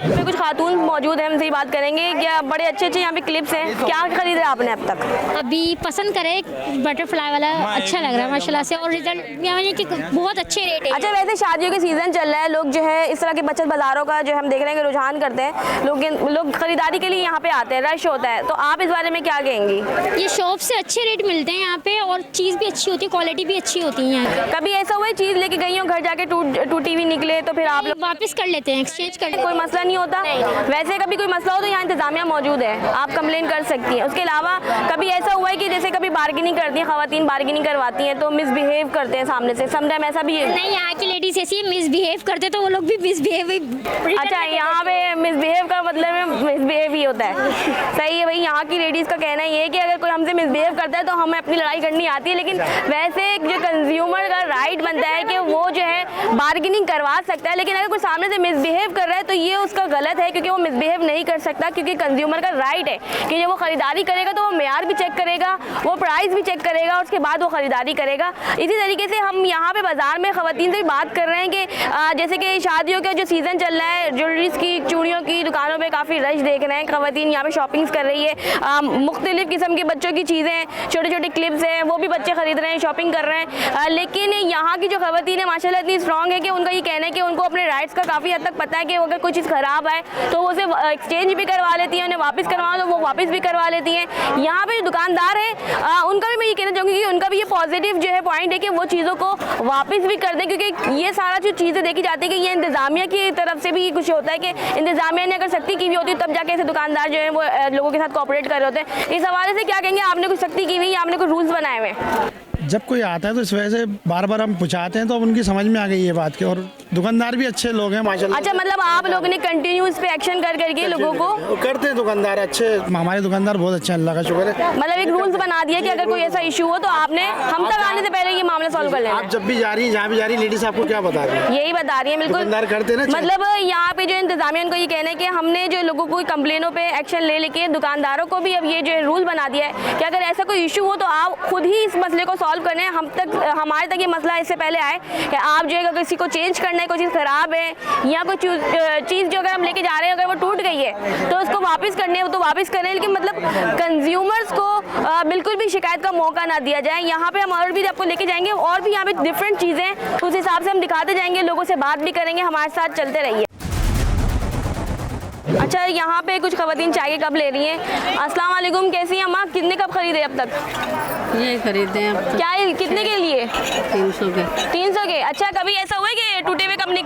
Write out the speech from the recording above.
पे कुछ खातून मौजूद है, हमसे बात करेंगे। क्या बड़े अच्छे अच्छे यहाँ पे क्लिप्स हैं, क्या खरीदे आपने अब तक? अभी पसंद करे बटरफ्लाई वाला, अच्छा लग रहा है माशाल्लाह से, और रिजल्ट यानी कि बहुत अच्छे रेट है। अच्छा, वैसे शादियों के सीजन चल रहा है, लोग जो है इस तरह के बचत बाजारों का जो हम देख रहे हैं कि रुझान करते हैं, लोग खरीदारी के लिए यहाँ पे आते हैं, रश होता है, तो आप इस बारे में क्या कहेंगी? ये शॉप से अच्छे रेट मिलते हैं यहाँ पे, और चीज़ भी अच्छी होती है, क्वालिटी भी अच्छी होती है यहाँ की। कभी ऐसा हुआ है चीज़ लेके गई हो, घर जाके टूटी हुई निकले, तो फिर आप लोग वापस कर लेते हैं, एक्सचेंज कर लेते हैं, कोई मसला नहीं होता? वैसे कभी कोई मसला हो तो यहाँ इंतजामिया मौजूद है, आप कंप्लेन कर सकती हैं। उसके अलावा कभी ऐसा हुआ है कि जैसे कभी बार्गेनिंग करती हैं खवातीन, बार्गेनिंग करवाती हैं तो मिसबिहेव करते हैं सामने से, समटाइम ऐसा भी है? नहीं, यहाँ की लेडीज ऐसी मिसबिहेव करते तो वो लोग भी मिसबिहेव। अच्छा, यहाँ पे मिसबिहेव का मतलब है मिसबिहेव ही होता है, सही है भाई। यहाँ की लेडीज़ का कहना ये है कि अगर कोई हमसे मिसबिहेव करता है तो हमें अपनी लड़ाई करनी आती है, लेकिन वैसे जो कंज्यूमर का राइट बनता है कि वो जो है बार्गेनिंग करवा सकता है, लेकिन अगर कोई सामने से मिसबिहेव कर रहा है तो ये उसका गलत है, क्योंकि वो मिसबिहेव नहीं कर सकता, क्योंकि कंज्यूमर का राइट है कि जब वो खरीदारी करेगा तो वो मेयार भी चेक करेगा, वो प्राइस भी चेक करेगा, और उसके बाद वो खरीदारी करेगा। इसी तरीके से हम यहाँ पे बाजार में खवातीन से बात कर रहे हैं कि जैसे कि शादियों का जो सीज़न चल रहा है, ज्वेलरीज की, चूड़ियों की दुकानों पे काफ़ी रश देख रहे हैं, खवातीन यहाँ पे शॉपिंग्स कर रही है, मुख्तलिफ किस्म के बच्चों की चीज़ें, छोटे छोटे क्लिप्स हैं, वो भी बच्चे खरीद रहे हैं, शॉपिंग कर रहे हैं। लेकिन यहाँ की जो खवातीन है माशाल्लाह इतनी स्ट्रॉन्ग है कि उनका ये कहना है कि उनको अपने राइट्स का काफ़ी हद तक पता है कि अगर कोई चीज़ ख़राब है तो वो उसे एक्सचेंज भी करवा लेती हैं, उन्हें वापस करवाओ तो वो वापस भी करवा लेती हैं। यहाँ पे जो दुकानदार हैं उनका भी मैं ये कहना चाहूँगी कि उनका भी ये पॉजिटिव जो है पॉइंट है कि वो चीज़ों को वापस भी कर दें, क्योंकि ये सारा जो चीज़ें देखी जाती है कि ये इंतज़ामिया की तरफ से भी कुछ होता है कि इंतज़ामिया ने अगर सख्ती की हुई होती तब जाके ऐसे दुकानदार जो है वो लोगों के साथ कोऑपरेट कर रहे होते हैं। इस हवाले से क्या कहेंगे, आपने कुछ सख्ती की हुई, आपने कुछ रूल्स बनाए हुए हैं? जब कोई आता है तो इस वजह से बार बार हम पूछाते हैं तो अब उनकी समझ में आ गई ये बात की, और दुकानदार भी अच्छे लोग हैं माशाल्लाह। अच्छा, मतलब आप लोगों ने कंटिन्यू इस पे एक्शन कर करके लोगों को करते हैं, दुकानदार अच्छे, हमारे दुकानदार बहुत अच्छे, अल्लाह का शुक्र है। मतलब एक रूल्स बना दिया कि अगर कोई ऐसा इशू हो तो आपने हम तक आने से पहले ये मामला सॉल्व कर लेना। आप जब भी जा रही हैं, जहाँ भी जा रही है, लेडीज आपको क्या बता रही है? यही बता रही है, बिल्कुल दुकानदार करते ना। मतलब यहाँ पे जो इंतजामिया उनको ये कहना है कि हमने जो लोगों को कंप्लेनों पे एक्शन ले लेके दुकानदारों को भी अब ये जो रूल बना दिया है कि अगर ऐसा कोई इशू हो तो आप खुद ही इस मसले को सॉल्व करने, हमारे तक ये मसला इससे पहले आए कि आप जो है अगर किसी को चेंज करना है, कोई चीज़ ख़राब है या कोई चीज़ जो अगर हम लेके जा रहे हैं अगर वो टूट गई है तो उसको वापस करने है तो वापस करें, लेकिन मतलब कंज्यूमर्स को बिल्कुल भी शिकायत का मौका ना दिया जाए। यहाँ पे हम और भी आपको लेके जाएंगे, और भी यहाँ पे डिफरेंट चीज़ें उस हिसाब से हम दिखाते जाएंगे, लोगों से बात भी करेंगे, हमारे साथ चलते रहिए। अच्छा, यहाँ पे कुछ खवातीन चाय के कप ले रही हैं। अस्सलाम वालेकुम, कैसी हैं अम्मा? कितने कप खरीदे अब तक? ये खरीदे हैं अब तक। क्या कितने के लिए? 300 के। 300 के। अच्छा, कभी ऐसा हुआ है कि टूटे हुए कप निकले